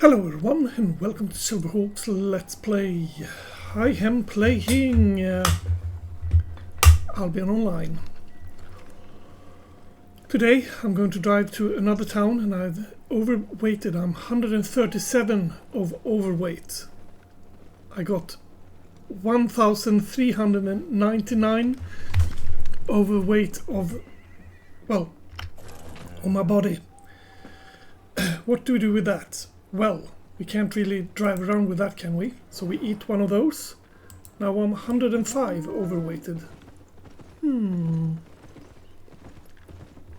Hello everyone and welcome to Silverhawk's Let's Play. I am playing Albion Online. Today I'm going to drive to another town and I've overweighted. I'm 137 of overweight. I got 1,399 overweight on my body. What do we do with that? Well, we can't really drive around with that, can we? So we eat one of those. Now I'm 105 overweighted.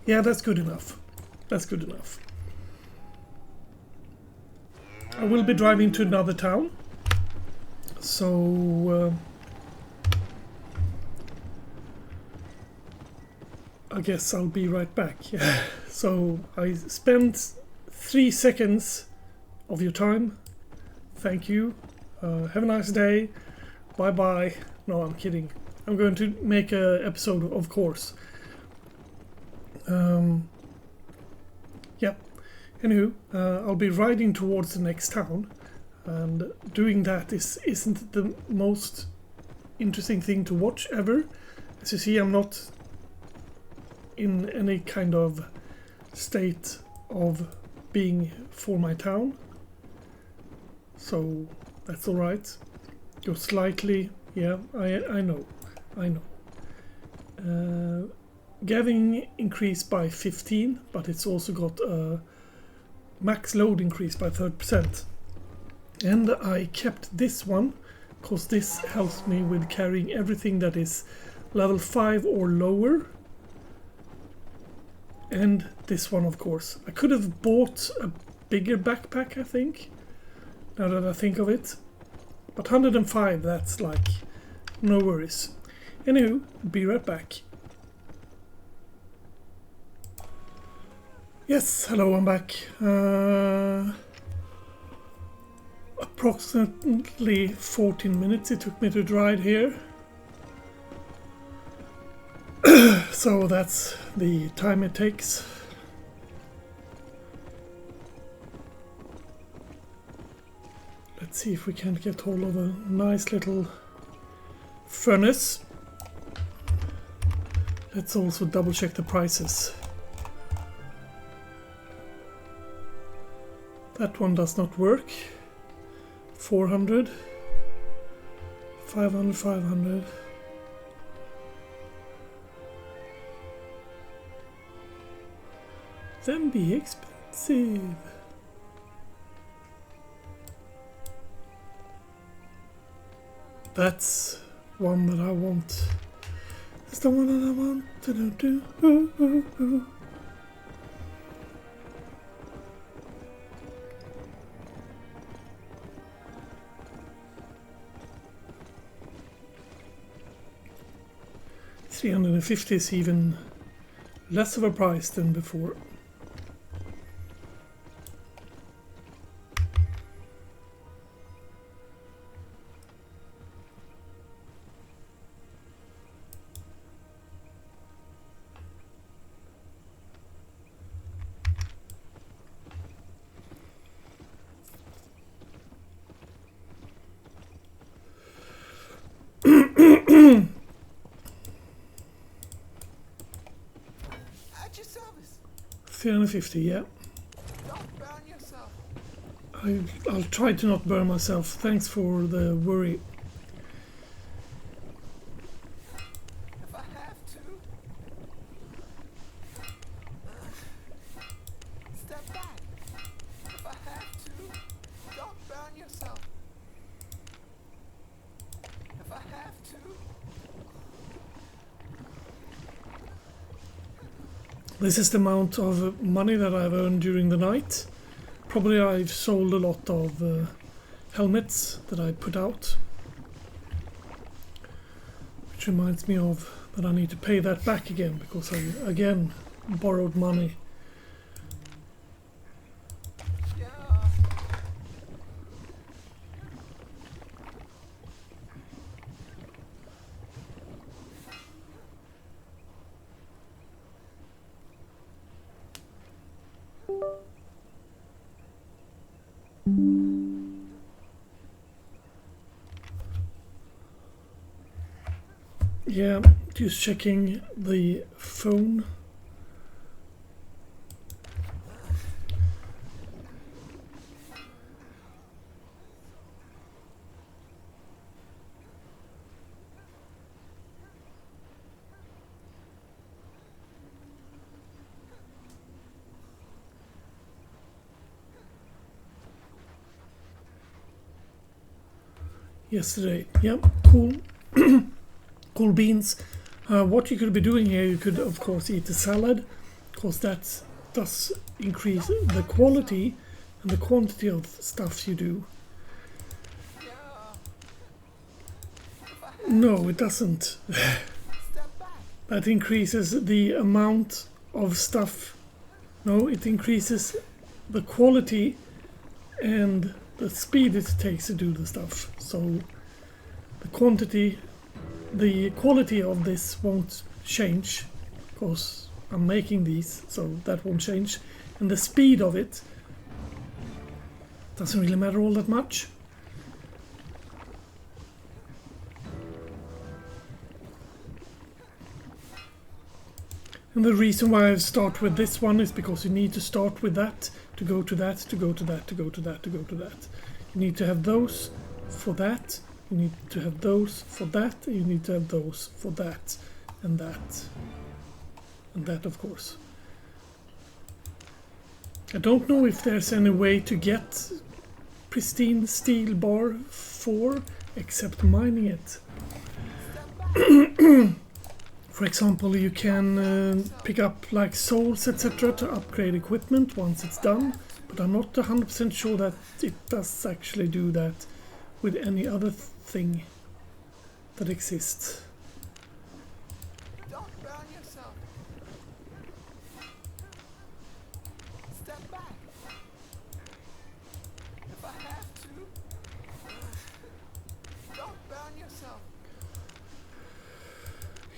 Yeah, that's good enough. That's good enough. I will be driving to another town. So I guess I'll be right back. Yeah. So I spent 3 seconds of your time. Thank you. Have a nice day. Bye bye. No, I'm kidding. I'm going to make an episode, of course. Yeah. Anywho, I'll be riding towards the next town, and doing that isn't the most interesting thing to watch ever. As you see, I'm not in any kind of state of being for my town. So that's alright. You're slightly, yeah, I know. Gathering increased by 15, but it's also got a max load increase by 30%. And I kept this one because this helps me with carrying everything that is level 5 or lower. And this one, of course. I could have bought a bigger backpack, I think, now that I think of it. But 105, that's like, no worries. Anywho, be right back. Yes, hello, I'm back. Approximately 14 minutes it took me to ride here. So that's the time it takes. Let's see if we can get hold of a nice little furnace. Let's also double check the prices. That one does not work. 400, 500, 500. Then be expensive. That's one that I want. That's the one that I want to do. $350 is even less of a price than before. $350, yeah. Don't burn yourself. I'll try to not burn myself. Thanks for the worry. If I have to. Step back. If I have to. Don't burn yourself. If I have to. This is the amount of money that I've earned during the night. Probably I've sold a lot of helmets that I put out. Which reminds me of that I need to pay that back again because I again borrowed money. Yeah. Yeah, just checking the phone. Yesterday, yep, cool. Cool beans. What you could be doing here, you could of course eat a salad, because that does increase the quality and the quantity of stuff you do. No, it doesn't. That increases the amount of stuff. No, it increases the quality and the speed it takes to do the stuff. So the quantity, the quality of this won't change, because I'm making these, so that won't change. And the speed of it doesn't really matter all that much. And the reason why I start with this one is because you need to start with that to go to that, to go to that, to go to that, to go to that. You need to have those for that, you need to have those for that, and you need to have those for that, and that. And that, of course. I don't know if there's any way to get pristine steel bar 4 except mining it. For example, you can pick up like souls, etc. to upgrade equipment once it's done, but I'm not 100% sure that it does actually do that with any other thing that exists. Don't burn yourself. Step back. If I have to. Don't burn yourself.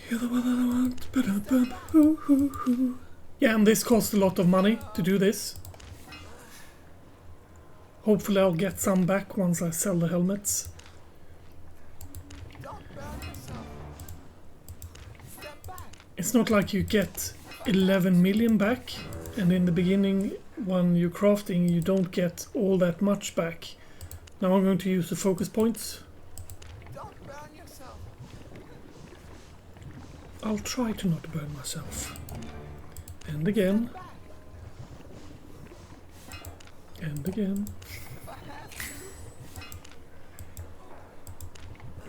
You're the one I want. Ba-dum-bum. Hoo, hoo, hoo. Yeah, and this costs a lot of money to do this. Hopefully I'll get some back once I sell the helmets. Don't burn yourself. Step back. It's not like you get 11 million back, and in the beginning when you're crafting you don't get all that much back. Now I'm going to use the focus points. Don't burn yourself. I'll try to not burn myself. And again. And again. If I have to.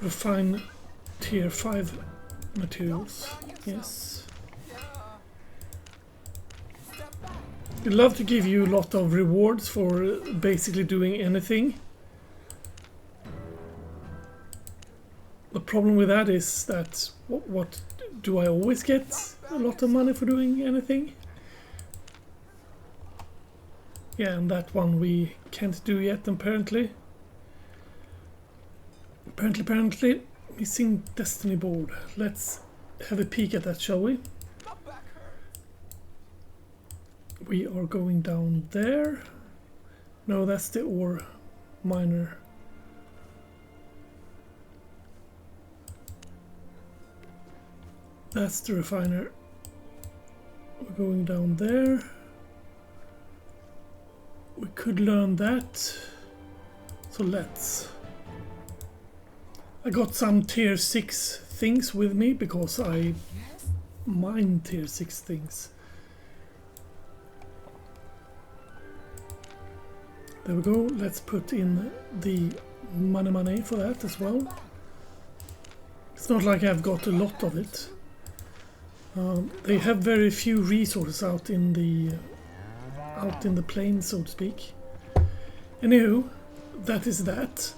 Refine tier 5 materials. Yes. Yeah. Step back. I'd love to give you a lot of rewards for basically doing anything. The problem with that is that what do I always get a lot of money for doing anything? Yeah, and that one we can't do yet apparently. Apparently missing destiny board. Let's have a peek at that, shall we? My back hurts. We are going down there. No, that's the ore miner. That's the refiner. We're going down there. We could learn that. So let's. I got some tier 6 things with me because I Yes. mine tier 6 things. There we go. Let's put in the money for that as well. It's not like I've got a lot of it. They have very few resources out in the plain, so to speak. Anywho, that is that.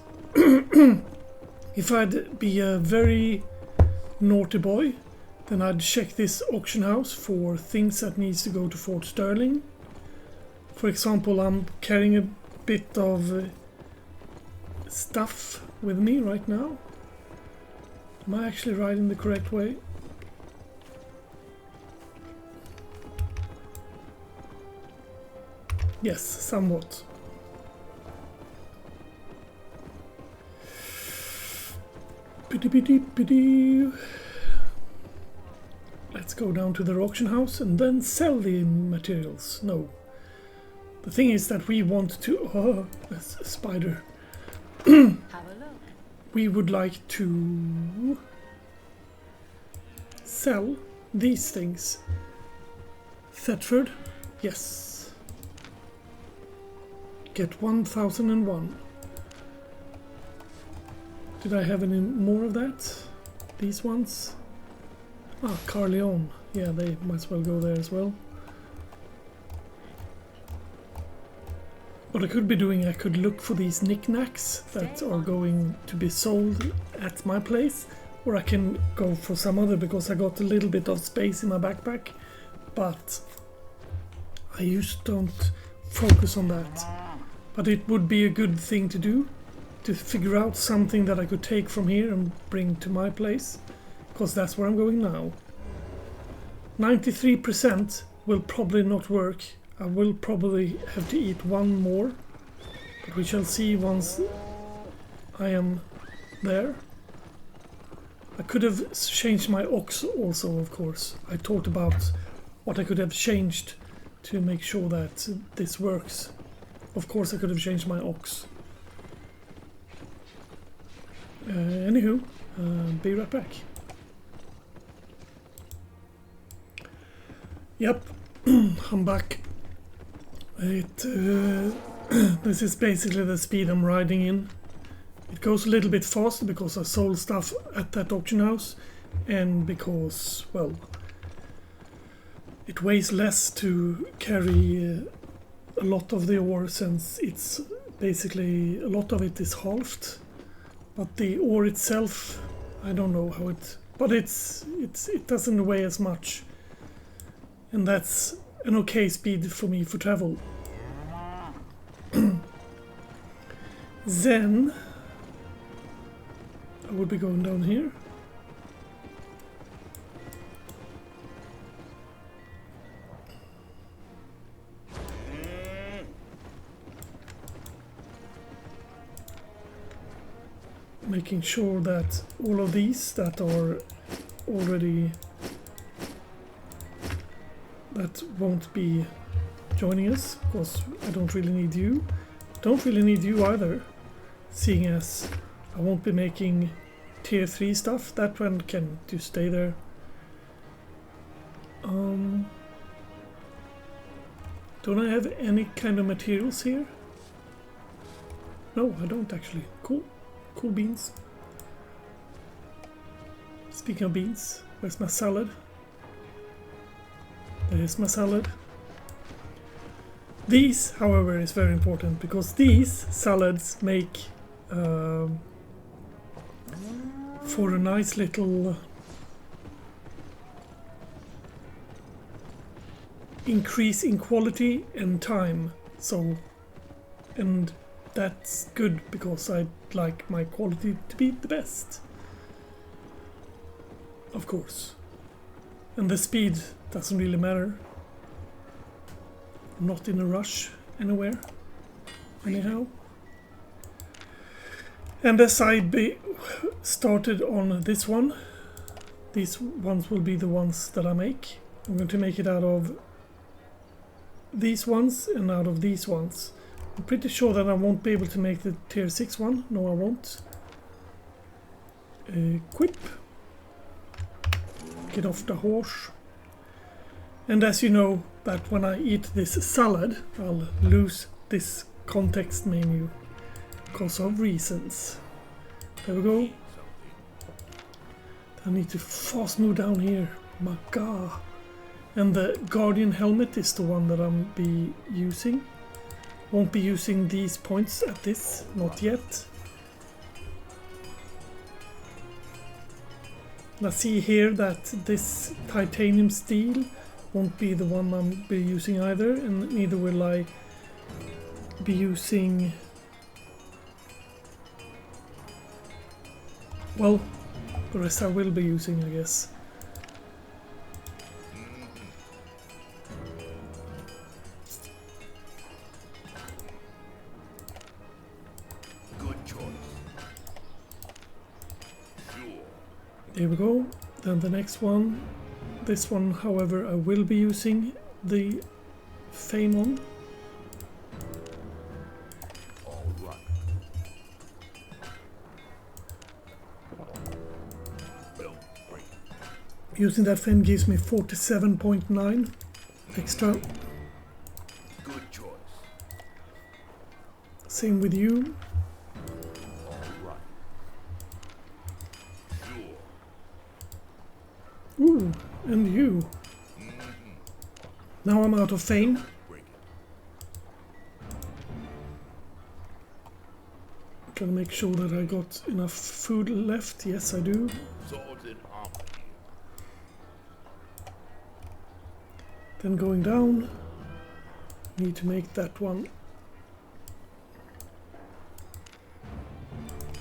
If I'd be a very naughty boy, then I'd check this auction house for things that needs to go to Fort Sterling. For example, I'm carrying a bit of stuff with me right now. Am I actually riding the correct way? Yes, somewhat. let's go down to the auction house and then sell the materials. No. The thing is that we want to... Oh, a spider. Have a look. We would like to sell these things. Thetford, yes. Get 1001. Did I have any more of that? These ones? Ah, Carleon. Yeah, they might as well go there as well. What I could be doing, I could look for these knickknacks that are going to be sold at my place, or I can go for some other because I got a little bit of space in my backpack, but I usually don't focus on that. But it would be a good thing to do, to figure out something that I could take from here and bring to my place, because that's where I'm going now. 93% will probably not work. I will probably have to eat one more, but we shall see once I am there. I could have changed my ox also, of course. I talked about what I could have changed to make sure that this works. Of course I could have changed my ox. Anywho, be right back. Yep, I'm back. This is basically the speed I'm riding in. It goes a little bit faster because I sold stuff at that auction house, and because, well, it weighs less to carry a lot of the ore, since it's basically a lot of it is halved. But the ore itself, I don't know how it, but it doesn't weigh as much, and that's an okay speed for me for travel. Then I will be going down here. Making sure that all of these that are already, that won't be joining us, because I don't really need you. Don't really need you either, seeing as I won't be making tier 3 stuff. That one can just stay there. Don't I have any kind of materials here? No, I don't actually. Cool. Cool beans. Speaking of beans, where's my salad? There is my salad. These, however, is very important, because these salads make for a nice little increase in quality and time. So, and that's good because I like my quality to be the best, of course. And the speed doesn't really matter. I'm not in a rush anywhere, anyhow. And as I started on this one, these ones will be the ones that I make. I'm going to make it out of these ones and out of these ones. I'm pretty sure that I won't be able to make the tier 6 one. No, I won't. Equip. Get off the horse. And as you know, that when I eat this salad, I'll lose this context menu because of reasons. There we go. I need to fast move down here. My god. And the Guardian helmet is the one that I'm be using. Won't be using these points at this, not yet. I see here that this titanium steel won't be the one I'll be using either, and neither will I be using... Well, the rest I will be using, I guess. There we go. Then the next one This one, however, I will be using the Fame on. All right. Don't break. Using that Fame gives me 47.9 extra. Good choice. Same with you. All right. Sure. Ooh, and you. Now I'm out of Fame. Break it. Gotta make sure that I got enough food left. Yes, I do. Swords in armor here. Then going down, need to make that one.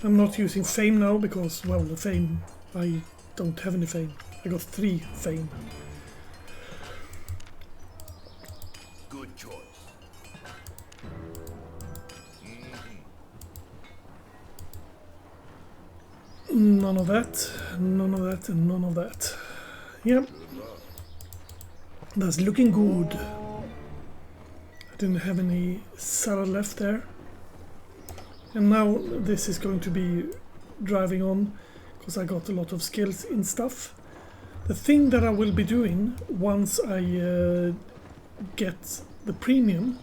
I'm not using Fame now because, well, the Fame, I don't have any Fame. I got 3 Fame. Good choice. None of that, none of that, and none of that. Yep, that's looking good. I didn't have any salad left there. And now this is going to be driving on because I got a lot of skills in stuff. The thing that I will be doing once I get the premium,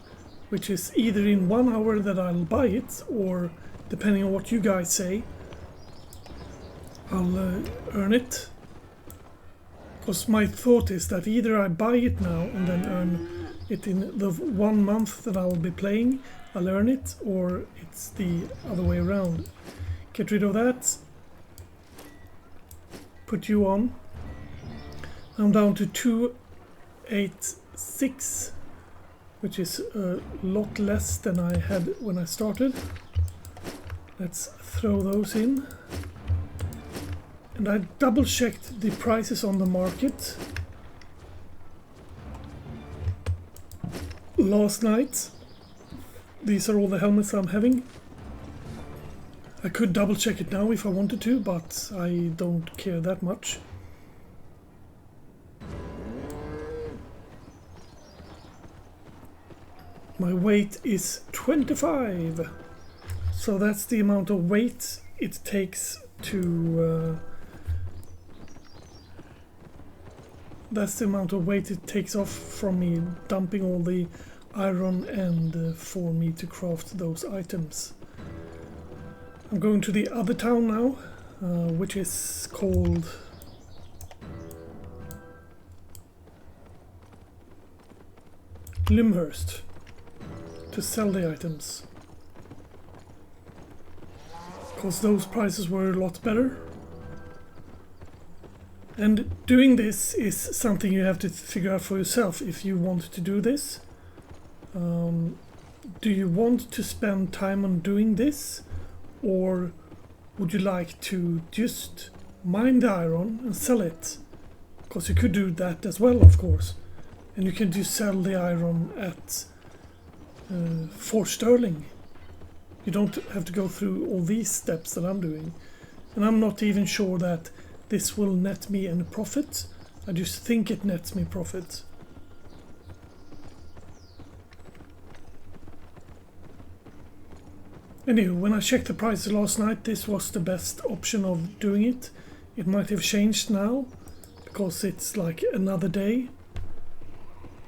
which is either in 1 hour that I'll buy it, or depending on what you guys say, I'll earn it. Because my thought is that either I buy it now and then earn it in the 1 month that I will be playing, I'll earn it, or it's the other way around. Get rid of that. Put you on. I'm down to 286, which is a lot less than I had when I started. Let's throw those in. And I double checked the prices on the market last night. These are all the helmets I'm having. I could double check it now if I wanted to, but I don't care that much. My weight is 25, so that's the amount of weight it takes to that's the amount of weight it takes off from me dumping all the iron and for me to craft those items. I'm going to the other town now, which is called Limhurst, to sell the items, because those prices were a lot better. And doing this is something you have to figure out for yourself if you want to do this. Do you want to spend time on doing this, or would you like to just mine the iron and sell it? Because you could do that as well, of course, and you can just sell the iron at 4 sterling. You don't have to go through all these steps that I'm doing, and I'm not even sure that this will net me any profit. I just think it nets me profit. Anyway, when I checked the prices last night, this was the best option of doing it. It might have changed now, because it's like another day.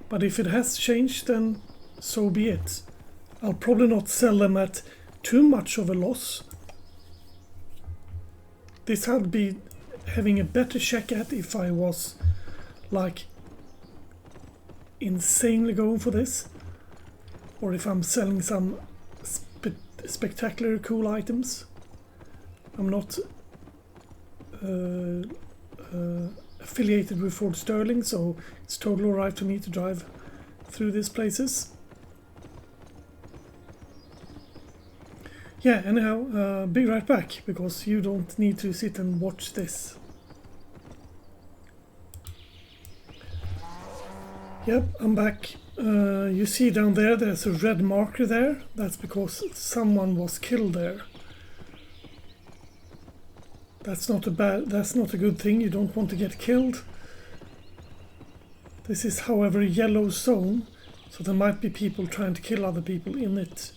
But if it has changed, then so be it. I'll probably not sell them at too much of a loss. This I'd be having a better check at if I was like insanely going for this, or if I'm selling some spectacular cool items. I'm not affiliated with Ford Sterling, so it's totally alright for me to drive through these places. Yeah, anyhow, be right back, because you don't need to sit and watch this. Yep, I'm back. You see down there, there's a red marker there. That's because someone was killed there. That's not a good thing. You don't want to get killed. This is, however, a yellow zone, so there might be people trying to kill other people in it.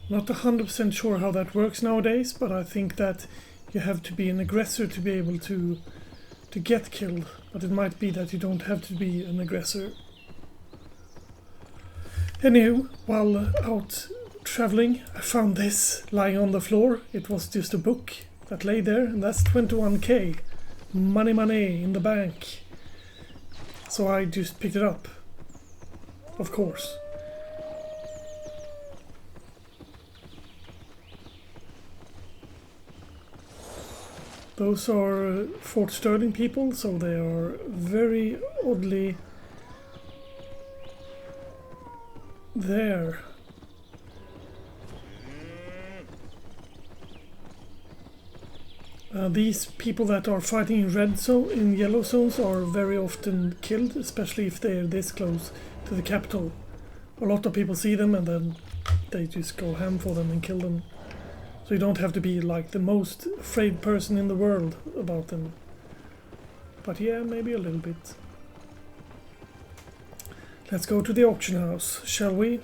Not 100% sure how that works nowadays, but I think that you have to be an aggressor to be able to get killed. But it might be that you don't have to be an aggressor. Anywho, while out traveling, I found this lying on the floor. It was just a book that lay there, and that's 21k. Money in the bank. So I just picked it up. Of course. Those are Fort Sterling people, so they are very oddly there. These people that are fighting in in yellow zones are very often killed, especially if they're this close to the capital. A lot of people see them and then they just go ham for them and kill them. So you don't have to be like the most afraid person in the world about them. But yeah, maybe a little bit. Let's go to the auction house, shall we?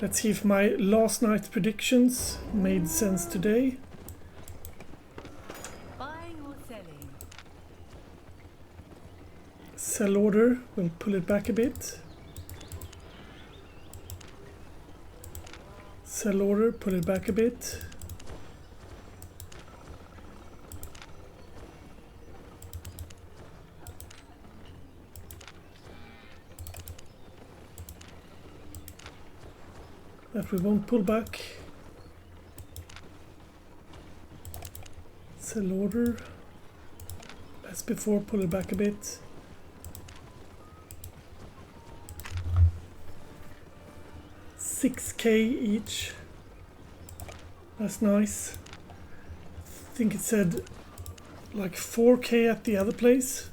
Let's see if my last night's predictions made sense today. Buying or selling? Sell order, we'll pull it back a bit. Sell order, pull it back a bit. That we won't pull back. Sell order. As before, pull it back a bit. $6k each. That's nice. I think it said like 4k at the other place.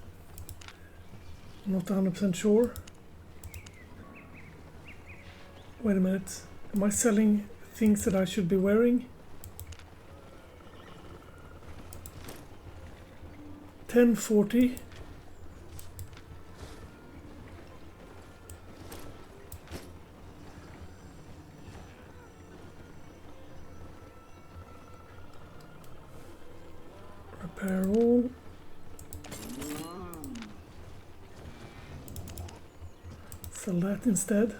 I'm not 100% sure. Wait a minute. Am I selling things that I should be wearing? 1040. Repair all. Sell that instead.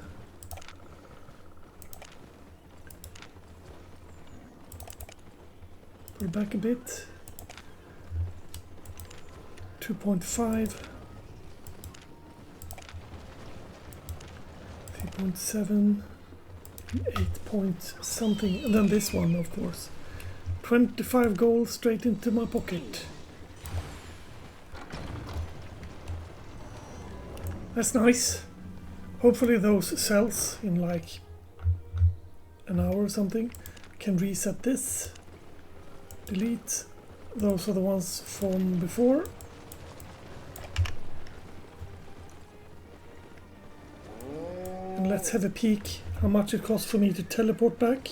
Pull back a bit. 2.5. 3.7. 8 point something. And then this one, of course. 25 gold straight into my pocket. That's nice. Hopefully those sells in like an hour or something. Can reset this. Delete. Those are the ones from before. And let's have a peek how much it costs for me to teleport back.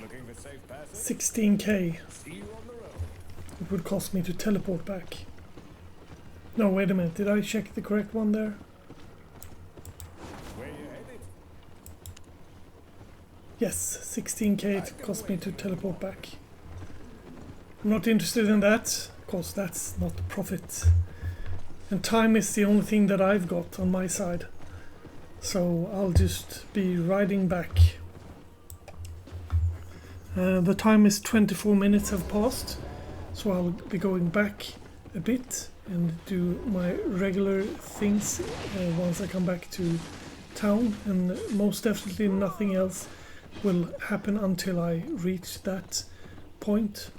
Looking for safe passage? 16k. See you on the road. It would cost me to teleport back. No, wait a minute. Did I check the correct one there? Where you headed? Yes, 16k it cost me to teleport back. I'm not interested in that, because that's not profit. And time is the only thing that I've got on my side. So I'll just be riding back. The time is 24 minutes have passed. So I'll be going back a bit and do my regular things once I come back to town. And most definitely nothing else will happen until I reach that point.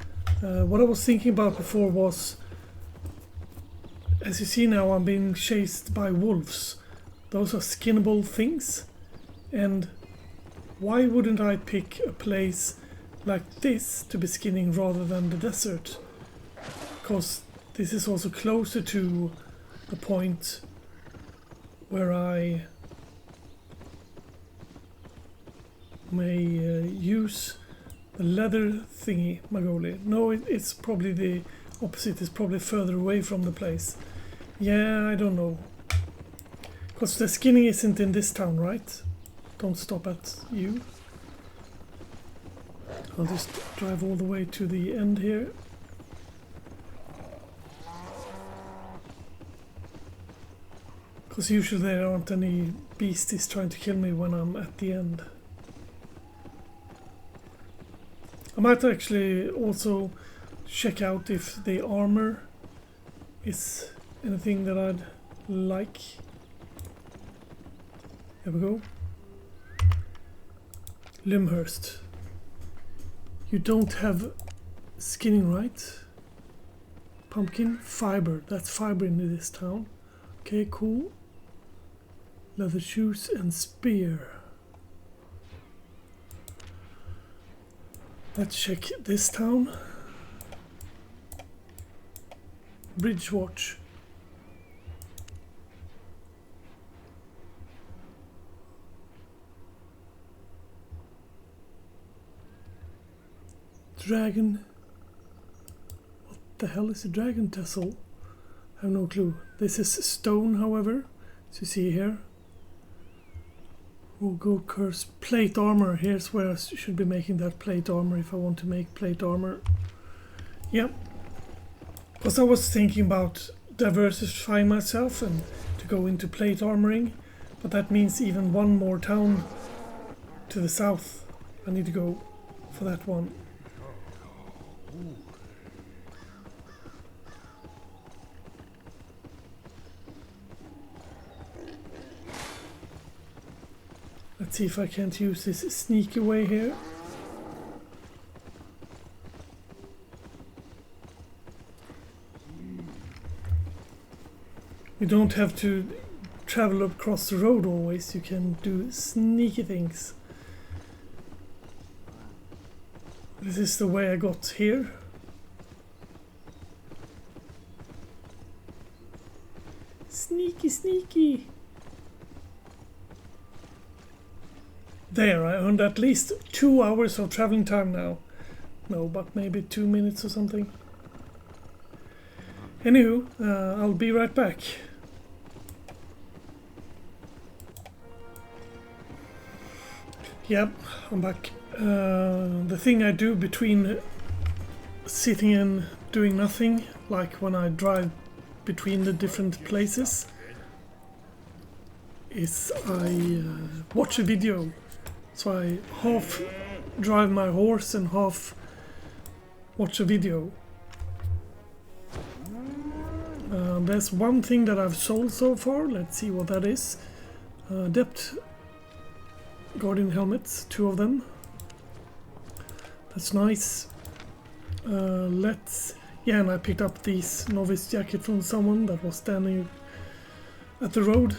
What I was thinking about before was, as you see now, I'm being chased by wolves. Those are skinnable things. And why wouldn't I pick a place like this to be skinning rather than the desert? Because this is also closer to the point where I may use the leather thingy, Magoli. No, it's probably the opposite is probably further away from the place. Yeah, I don't know. Because the skinning isn't in this town, right? Don't stop at you. I'll just drive all the way to the end here. Because usually there aren't any beasties trying to kill me when I'm at the end. I might actually also check out if the armor is anything that I'd like. There we go. Limhurst. You don't have skinning, right? Pumpkin fiber. That's fiber in this town. Okay, cool. Leather shoes and spear. Let's check this town. Bridge watch. Dragon. What the hell is a dragon tassel? I have no clue. This is stone, however, as you see here. We'll go curse plate armor. Here's where I should be making that plate armor if I want to make plate armor. Yep. Because I was thinking about diversifying myself and to go into plate armoring, but that means even one more town to the south. I need to go for that one. Let's see if I can't use this sneaky way here. You don't have to travel across the road always, you can do sneaky things. This is the way I got here. Sneaky, sneaky. There, I earned at least 2 hours of traveling time now. No, but maybe 2 minutes or something. Anywho, I'll be right back. Yep, I'm back. The thing I do between sitting and doing nothing, like when I drive between the different places, is I watch a video. So I half drive my horse and half watch a video. There's one thing that I've sold so far. Let's see what that is. Depth Guardian helmets, 2 of them. That's nice. Yeah, and I picked up this novice jacket from someone that was standing at the road.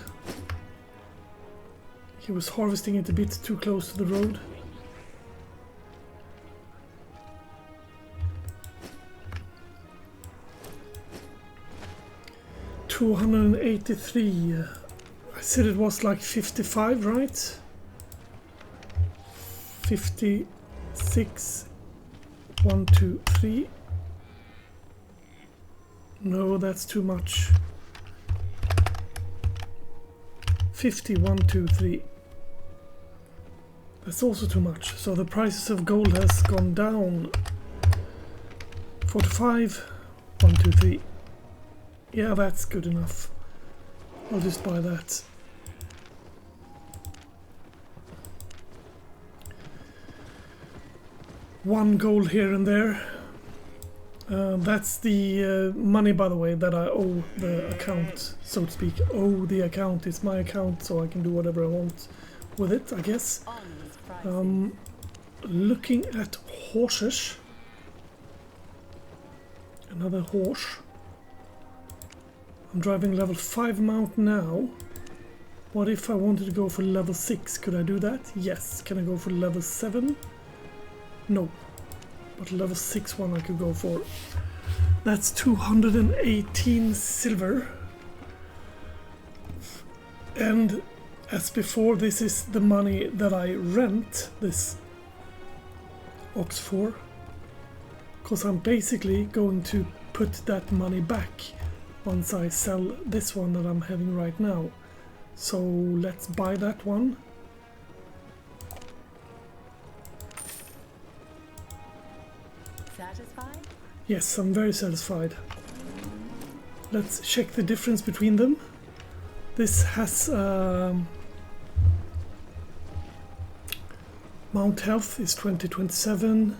He was harvesting it a bit too close to the road. $283. I said it was like 55, right? 56. 1, 2, 3. No, that's too much. 50, 1, 2, 3. That's also too much. So the prices of gold has gone down. 45, 1, 2, 3. Yeah, that's good enough. I'll just buy that. One gold here and there. That's the money, by the way, that I owe the account, so to speak. Owe the account. It's my account, so I can do whatever I want with it, I guess. Looking at horses. Another horse. I'm driving level 5 mount now. What if I wanted to go for level 6? Could I do that? Yes. Can I go for level 7? No. But level 6 one I could go for. That's 218 silver. And as before, this is the money that I rent this ox for. Because I'm basically going to put that money back once I sell this one that I'm having right now. So let's buy that one. Satisfied? Yes, I'm very satisfied. Let's check the difference between them. This has mount health is 2027,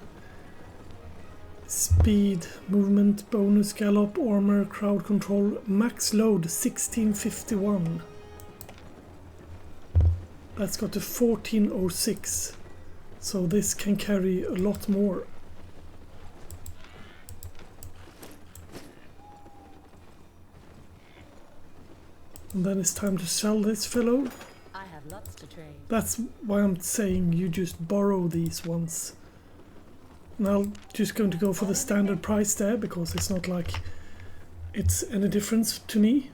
speed, movement, bonus, gallop, armor, crowd control, max load 1651. That's got a 1406, so this can carry a lot more. And then it's time to sell this fellow. I have lots to trade. That's why I'm saying you just borrow these ones. And I'm just going to go for the standard price there, because it's not like it's any difference to me.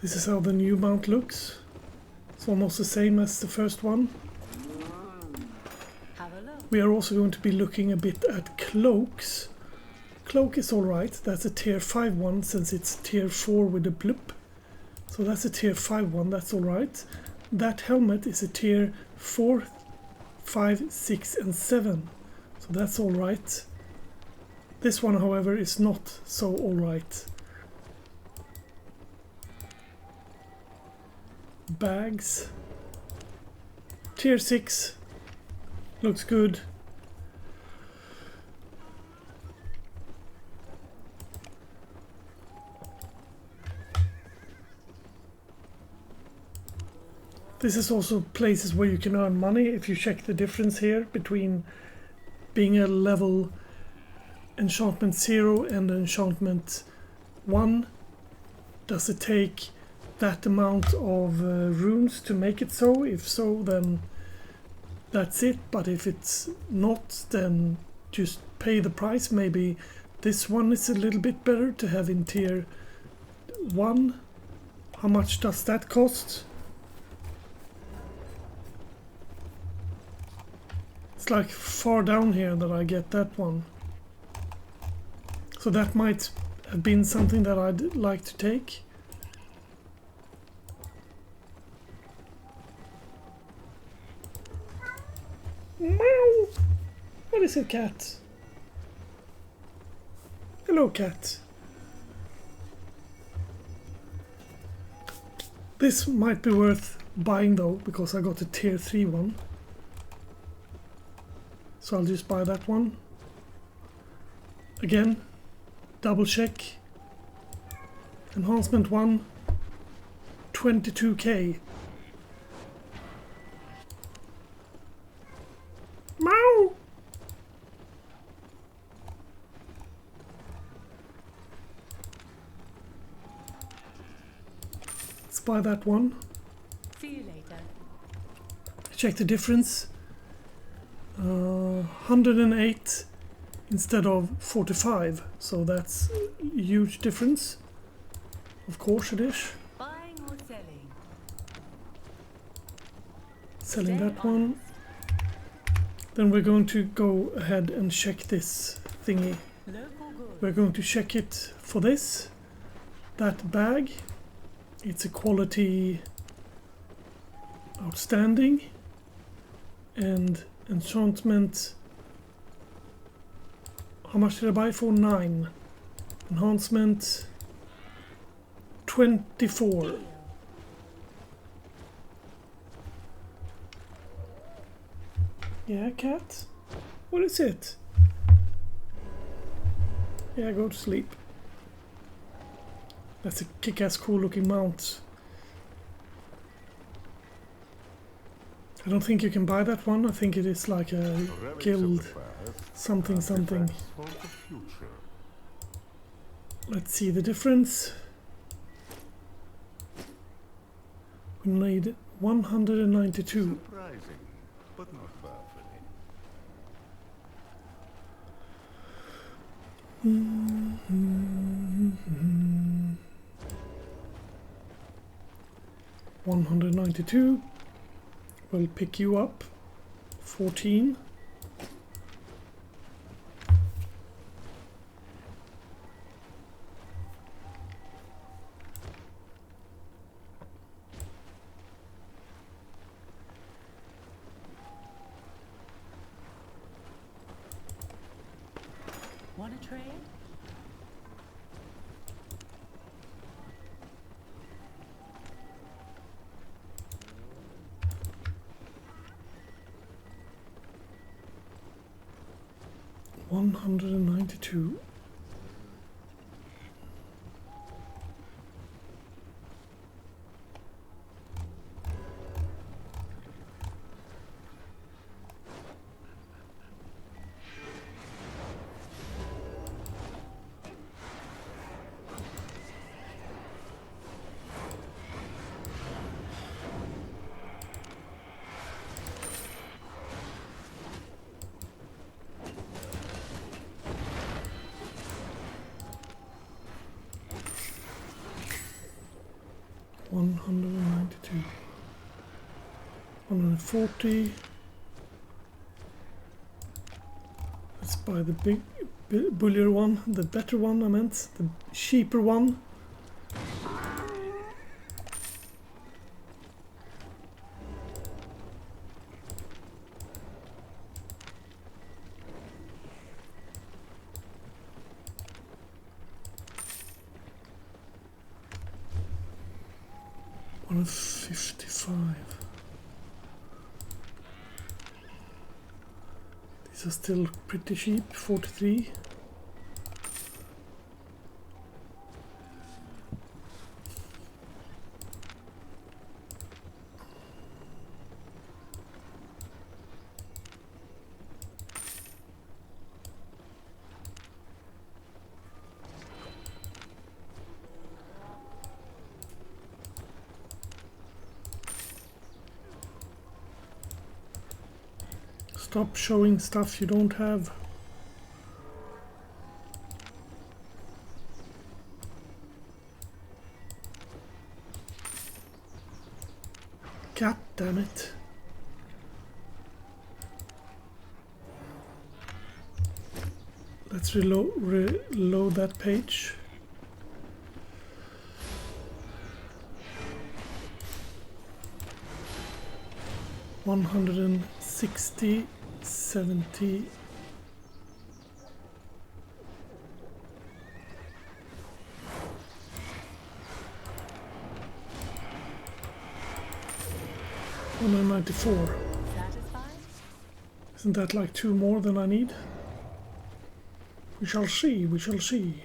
This is how the new mount looks. It's almost the same as the first one. Have a look. We are also going to be looking a bit at cloaks. Cloak is alright, that's a tier 5 one since it's tier 4 with a bloop. So that's a tier 5 one, that's alright. That helmet is a tier 4, 5, 6 and 7. So that's alright. This one however is not so alright. Bags. Tier 6. Looks good. This is also places where you can earn money. If you check the difference here between being a level enchantment 0 and enchantment 1, does it take that amount of runes to make it so? If so, then that's it, but if it's not, then just pay the price. Maybe this one is a little bit better to have in tier 1. How much does that cost? It's like far down here that I get that one. So that might have been something that I'd like to take. Meow! What is it, cat? Hello, cat. This might be worth buying though, because I got a tier 3 one. So I'll just buy that one. Again, double check. Enhancement 1, 22k. Meow! Let's buy that one. See you later. Check the difference. 108 instead of 45, so that's a huge difference. Of course it is. Buying or selling? Selling Stay that one. Then we're going to go ahead and check this thingy. Local good. We're going to check it for this. That bag. It's a quality outstanding. And enchantment. How much did I buy for? 9. Enhancement 24. Yeah, cat? What is it? Yeah, go to sleep. That's a kick-ass cool looking mount. I don't think you can buy that one. I think it is like a guild something something. Let's see the difference. We need 192. Surprising, but not baffling. 192. We'll pick you up. 14. Wanna trade? $192. $192. 140. Let's buy the big bullier one, the better one I meant, the cheaper one. $155. These are still pretty cheap. 43. Stop showing stuff you don't have. God damn it. Let's reload that page. $160, $70. $194. Satisfied? Isn't that like 2 more than I need? We shall see, we shall see.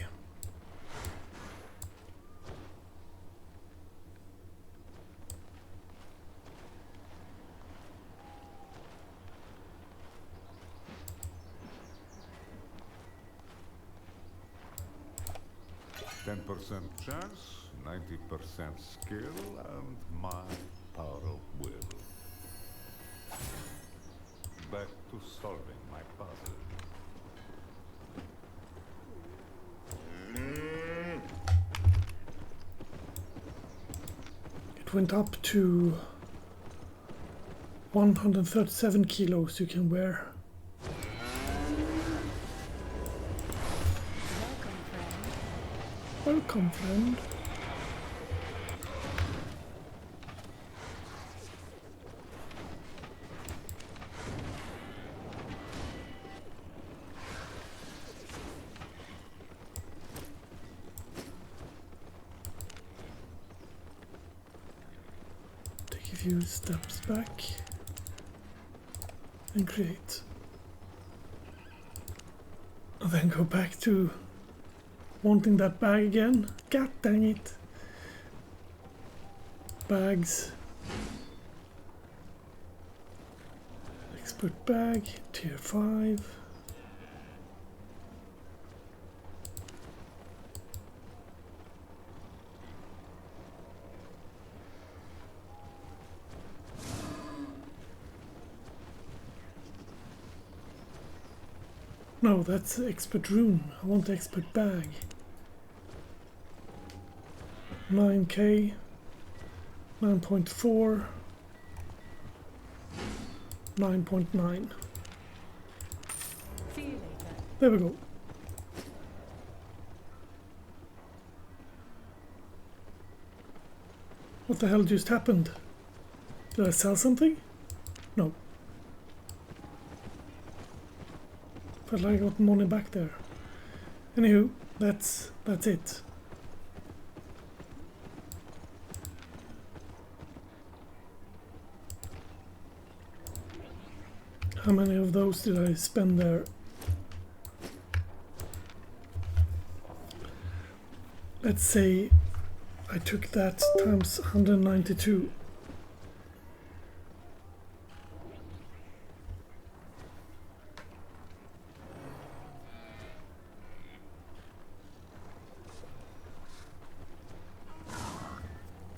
%10 chance, 90% skill, and my power of will. Back to solving my puzzle. It went up to 137 kilos you can wear. Welcome, friend. Welcome, friend. Take a few steps back and create. And then go back to wanting that bag again. God dang it. Bags. Expert bag, tier 5. No, that's expert rune. I want the expert bag. 9k, 9.4, 9.9. See you later. There we go. What the hell just happened? Did I sell something? No. Felt like I got money back there. Anywho, that's it. How many of those did I spend there? Let's say I took that times 192.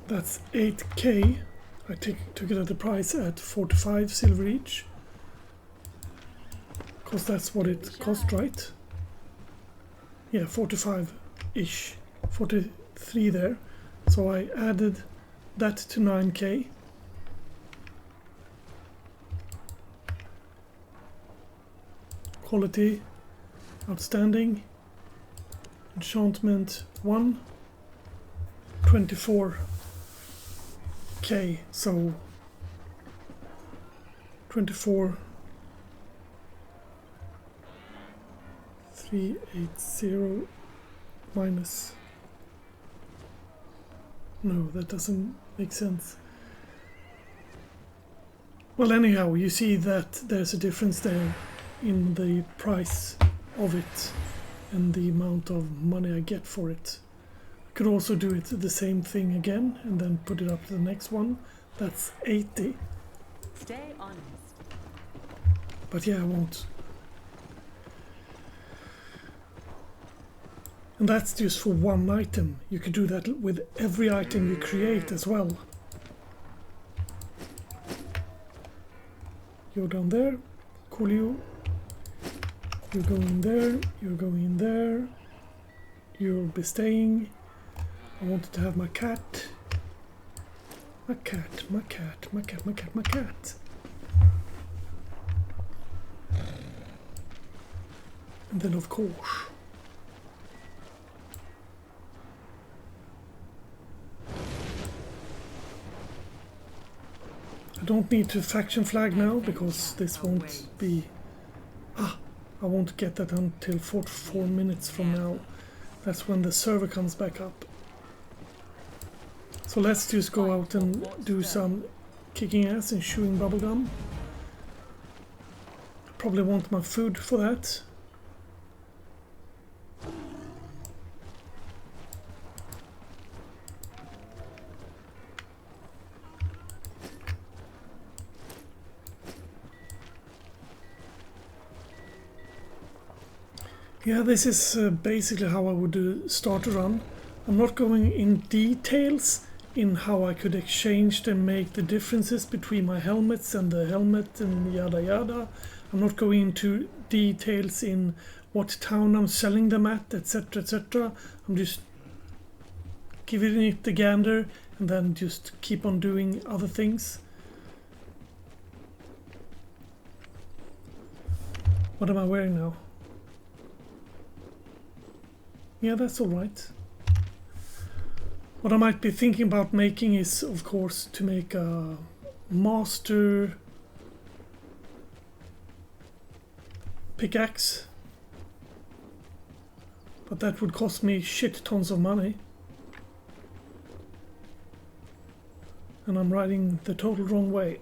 That's 8k. I took it at the price at 45 silver each. Because that's what it cost, right? Yeah, 45-ish. 43 there. So I added that to 9k. Quality, outstanding. Enchantment 1. 24k. So 24 380 minus. No, that doesn't make sense. Well, anyhow, you see that there's a difference there in the price of it and the amount of money I get for it. I could also do it the same thing again and then put it up to the next one. That's 80. Stay honest. But yeah, I won't. And that's just for one item. You could do that with every item you create as well. You're down there. Coolio. You're going there. You're going in there. You'll be staying. I wanted to have my cat. My cat, my cat, my cat, my cat, my cat. And then of course. I don't need to faction flag now because this won't be... I won't get that until 44 minutes from now. That's when the server comes back up. So let's just go out and do some kicking ass and chewing bubblegum. I probably want my food for that. Yeah, this is basically how I would start a run. I'm not going in details in how I could exchange and make the differences between my helmets and the helmet and yada yada. I'm not going into details in what town I'm selling them at, etc, etc. I'm just giving it the gander and then just keep on doing other things. What am I wearing now? Yeah, that's alright. What I might be thinking about making is, of course, to make a master pickaxe. But that would cost me shit tons of money. And I'm riding the total wrong way.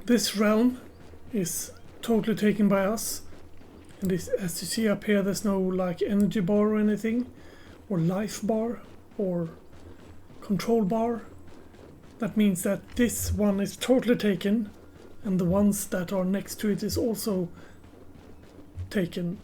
This realm is totally taken by us, and this, as you see up here, there's no like energy bar or anything, or life bar, or control bar. That means that this one is totally taken, and the ones that are next to it is also taken.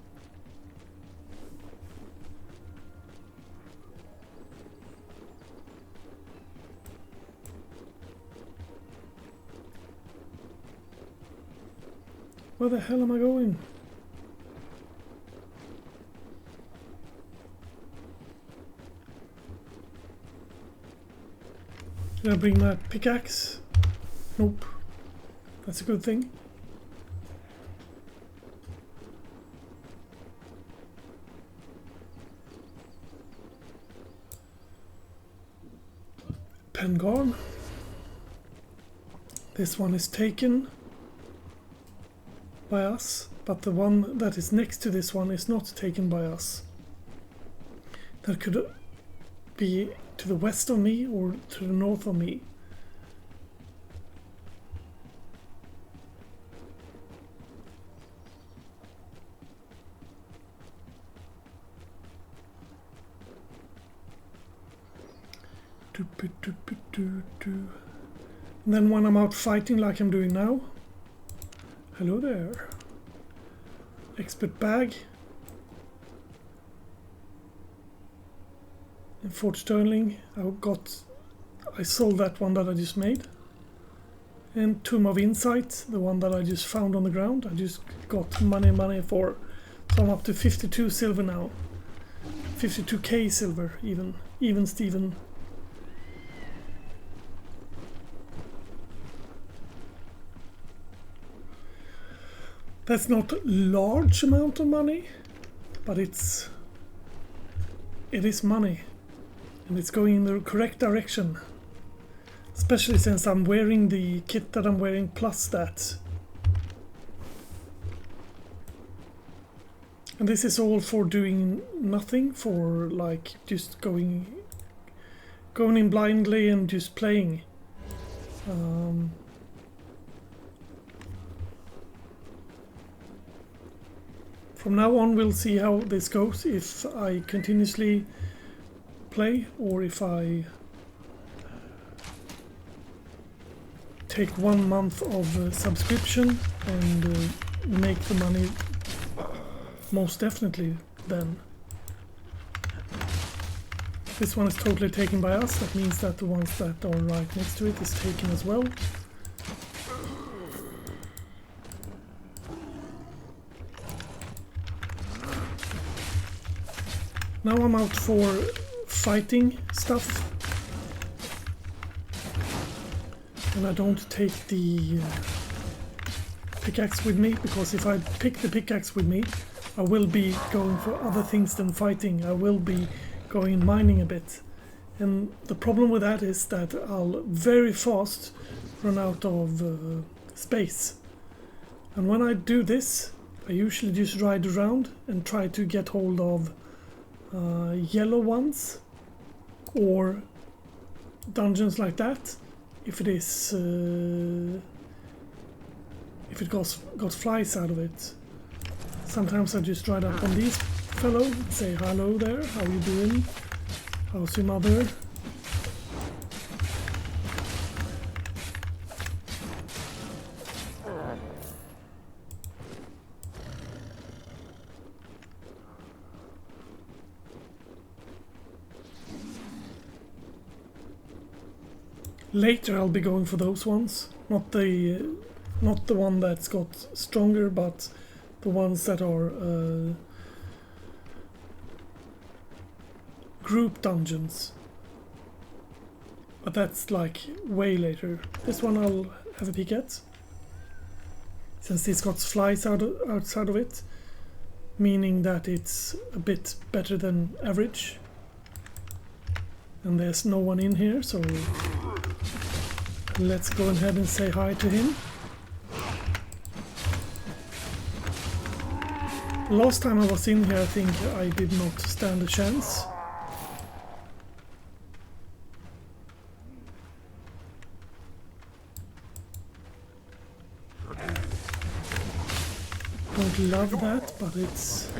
Where the hell am I going? Did I bring my pickaxe? Nope. That's a good thing. pen gone. This one is taken by us, but the one that is next to this one is not taken by us. That could be to the west of me or to the north of me. And then when I'm out fighting like I'm doing now, hello there, expert bag in Fort Sterling. I sold that one that I just made, and Tomb of Insight, the one that I just found on the ground. I just got money for, so I'm up to 52 silver now, 52k silver, even Steven. That's not a large amount of money, but it is money, and it's going in the correct direction, especially since I'm wearing the kit that I'm wearing plus that. And this is all for doing nothing, for like just going in blindly and just playing. From now on we'll see how this goes, if I continuously play or if I take 1 month of subscription and make the money most definitely then. This one is totally taken by us, that means that the ones that are right next to it is taken as well. Now I'm out for fighting stuff, and I don't take the pickaxe with me, because if I pick the pickaxe with me I will be going for other things than fighting. I will be going mining a bit, and the problem with that is that I'll very fast run out of space. And when I do this, I usually just ride around and try to get hold of yellow ones or dungeons like that. If it is if it got flies out of it. Sometimes I just ride up on these fellow, say hello there, how you doing, how's your mother. Later I'll be going for those ones, not the one that's got stronger, but the ones that are group dungeons. But that's like way later. This one I'll have a peek at, since it's got flies outside of it, meaning that it's a bit better than average. And there's no one in here, so let's go ahead and say hi to him. Last time I was in here, I think I did not stand a chance. Don't love that, but it's...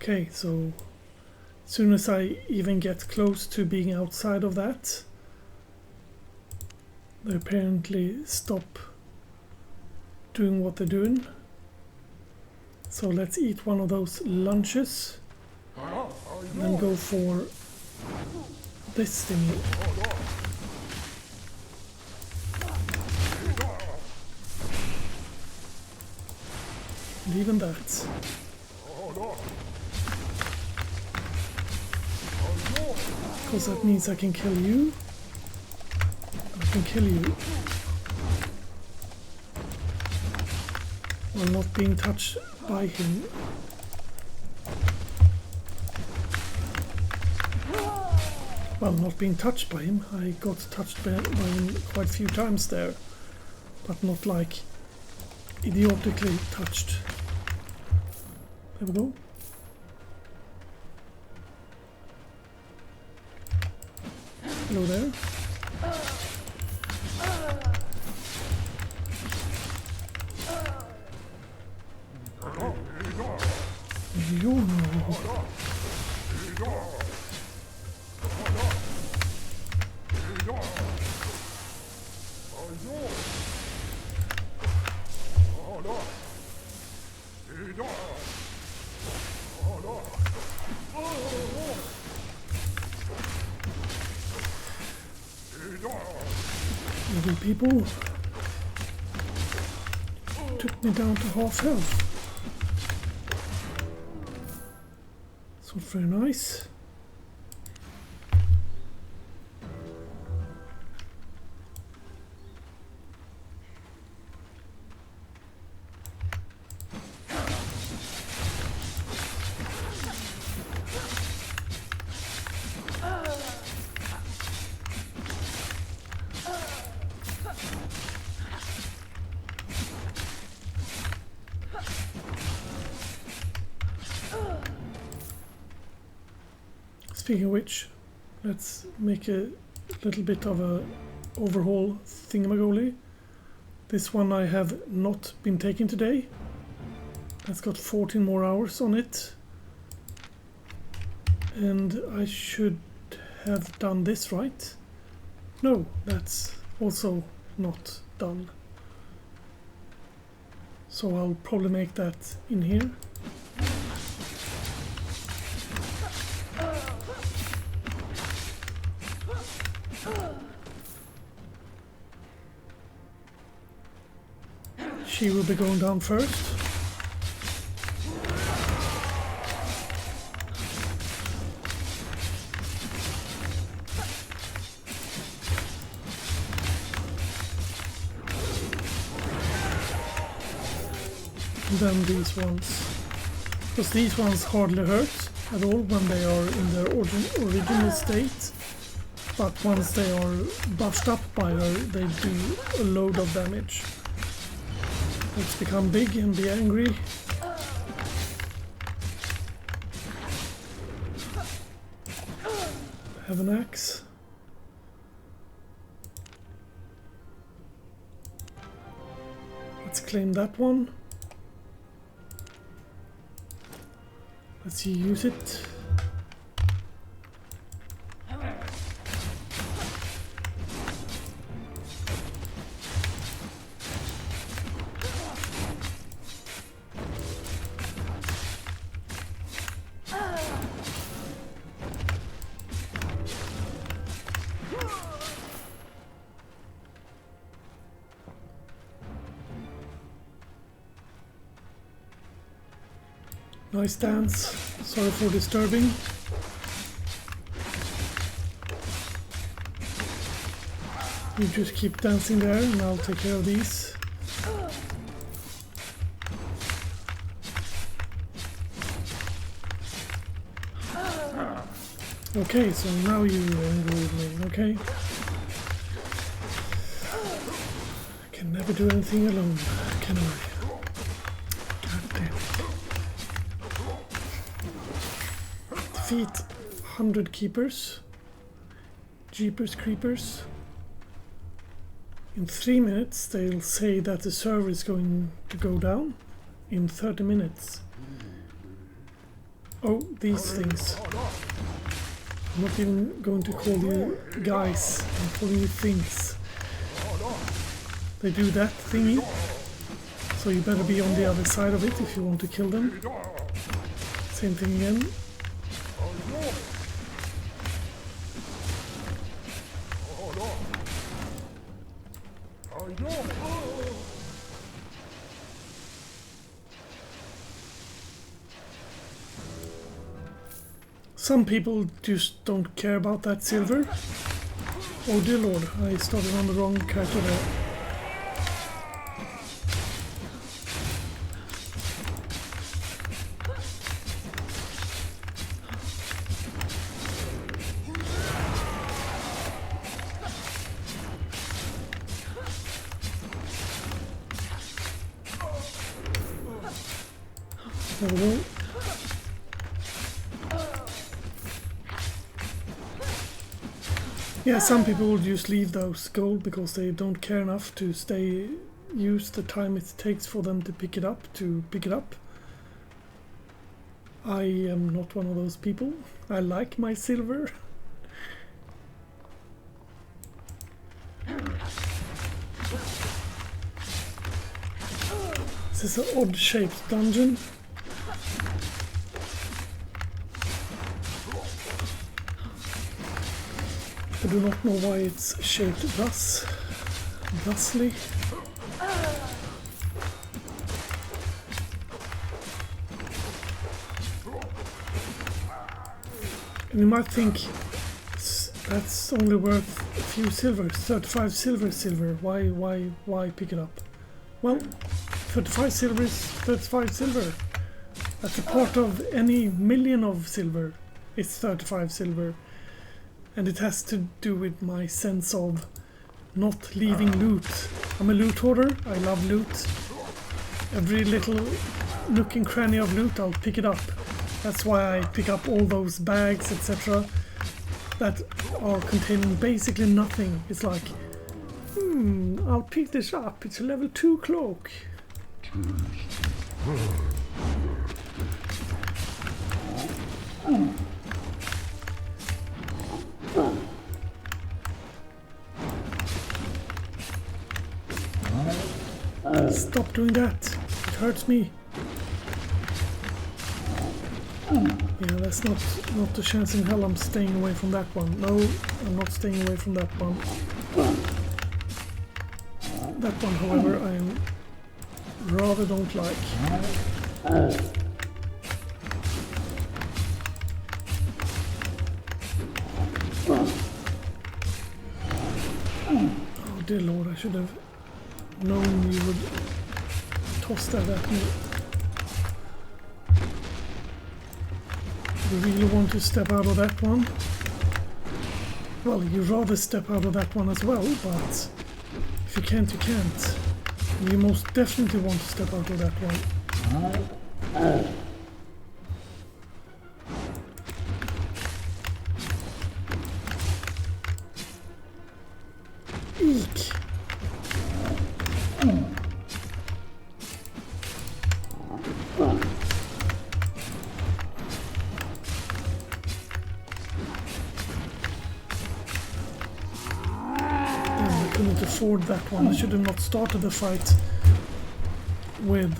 Okay, so as soon as I even get close to being outside of that, they apparently stop doing what they're doing. So let's eat one of those lunches and then go for this thingy. And even that. Because that means I can kill you. I can kill you. while not being touched by him. Well, not being touched by him. I got touched by him quite a few times there, but not like idiotically touched. There we go. Hello there. Little people took me down to half health. It's not very nice. Speaking of which, let's make a little bit of a overhaul thingamagoli. This one I have not been taking today. That's got 14 more hours on it. And I should have done this, right? No, that's also not done. So I'll probably make that in here. She will be going down first. And then these ones. Because these ones hardly hurt at all when they are in their original state. But once they are buffed up by her, they do a load of damage. Let's become big and be angry. Have an axe. Let's claim that one. Let's use it. Nice dance. Sorry for disturbing. You just keep dancing there and I'll take care of these. Okay, so now you angry with me, okay? I can never do anything alone, can I? Defeat 100 keepers. Jeepers creepers. In 3 minutes they'll say that the server is going to go down. In 30 minutes. Oh, these things. I'm not even going to call you guys. I'm calling you things. They do that thingy. So you better be on the other side of it if you want to kill them. Same thing again. Some people just don't care about that silver. Oh dear lord, I started on the wrong character there. There we go. Yeah, some people will just leave those gold because they don't care enough to use the time it takes for them to pick it up. I am not one of those people. I like my silver. This is an odd-shaped dungeon. I do not know why it's shaped thusly. And you might think that's only worth a few silver, 35 silver. Why pick it up? Well, 35 silver is 35 silver. That's a part of any million of silver. It's 35 silver. And it has to do with my sense of not leaving loot. I'm a loot hoarder. I love loot. Every little nook and cranny of loot, I'll pick it up. That's why I pick up all those bags, etc. that are containing basically nothing. It's like, I'll pick this up. It's a level 2 cloak. Stop doing that. It hurts me. Yeah, that's not a chance in hell I'm staying away from that one. No, I'm not staying away from that one. That one, however, I rather don't like. Oh dear Lord, I should have known you would toss that at me. You really want to step out of that one? Well, you'd rather step out of that one as well, but if you can't, you can't. And you most definitely want to step out of that one. Eek! Afford that one. I should have not started the fight with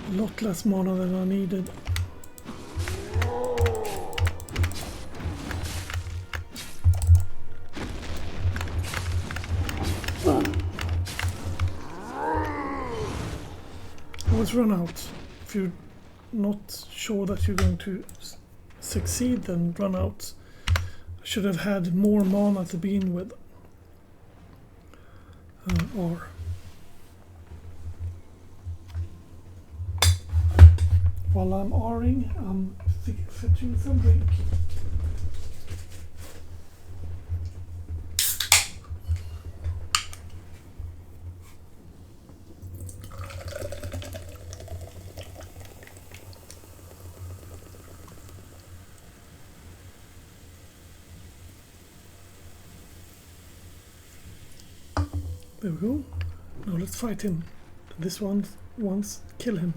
a lot less mana than I needed. Always run out. If you're not sure that you're going to succeed, then run out. I should have had more mana to begin with. Or while I'm R-ing, I'm fetching some drink. There we go. Now let's fight him. This one wants kill him.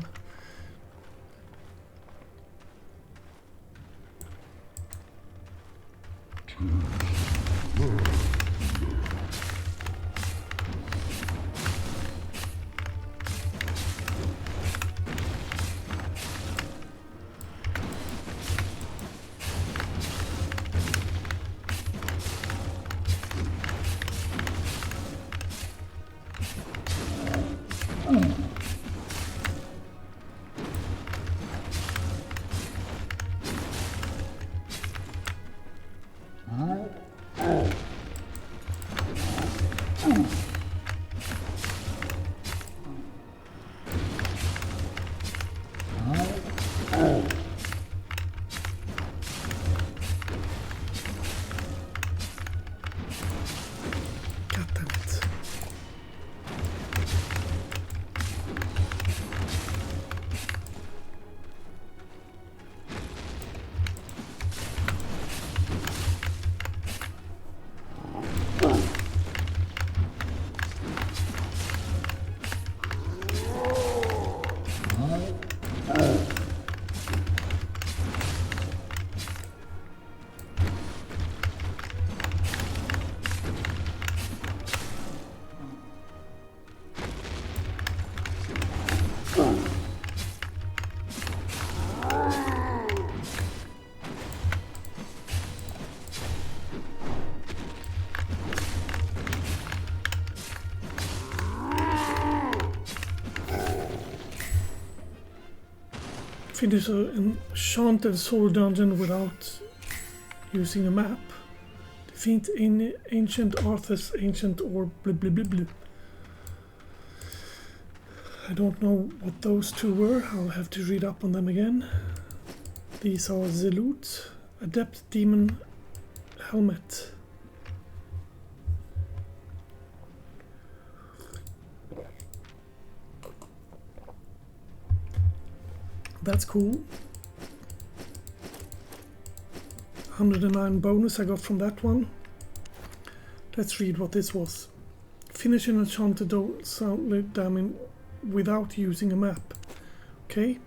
Finish an enchanted soul dungeon without using a map. Defeat ancient Arthur's ancient or blah blah blah blah. I don't know what those two were. I'll have to read up on them again. These are Zeloot, Adept Demon Helmet. That's cool. 109 bonus I got from that one. Let's read what this was. Finish an enchanted sound damage without using a map. Okay.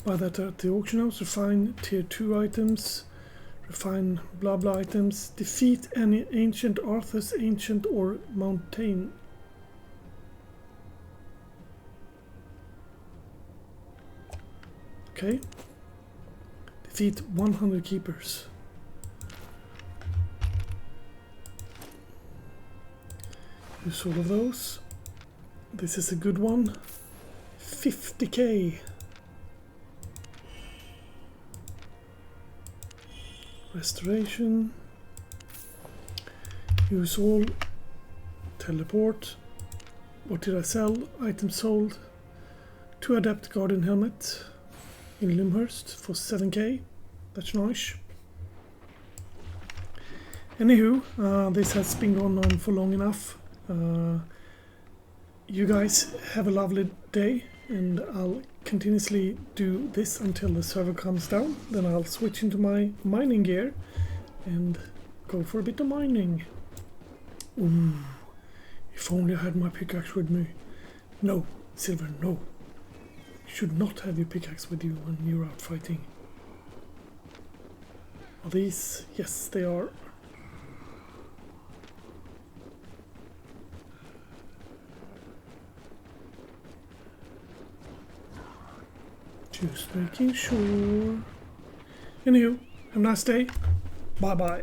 Buy that at the auction house. Refine tier 2 items. Refine blah blah items. Defeat any ancient Arthur's ancient or mountain. Okay. Defeat 100 keepers. Use all of those. This is a good one. 50k. Restoration. Use all. Teleport. What did I sell? Item sold. 2 Adept Guardian Helmet in Limhurst for 7k. That's nice. Anywho, this has been going on for long enough. You guys have a lovely day, and I'll continuously do this until the server comes down. Then I'll switch into my mining gear and go for a bit of mining. Ooh, if only I had my pickaxe with me. No, Silver, no. You should not have your pickaxe with you when you're out fighting. Are these? Yes, they are. Just making sure. Anywho, have a nice day. Bye bye.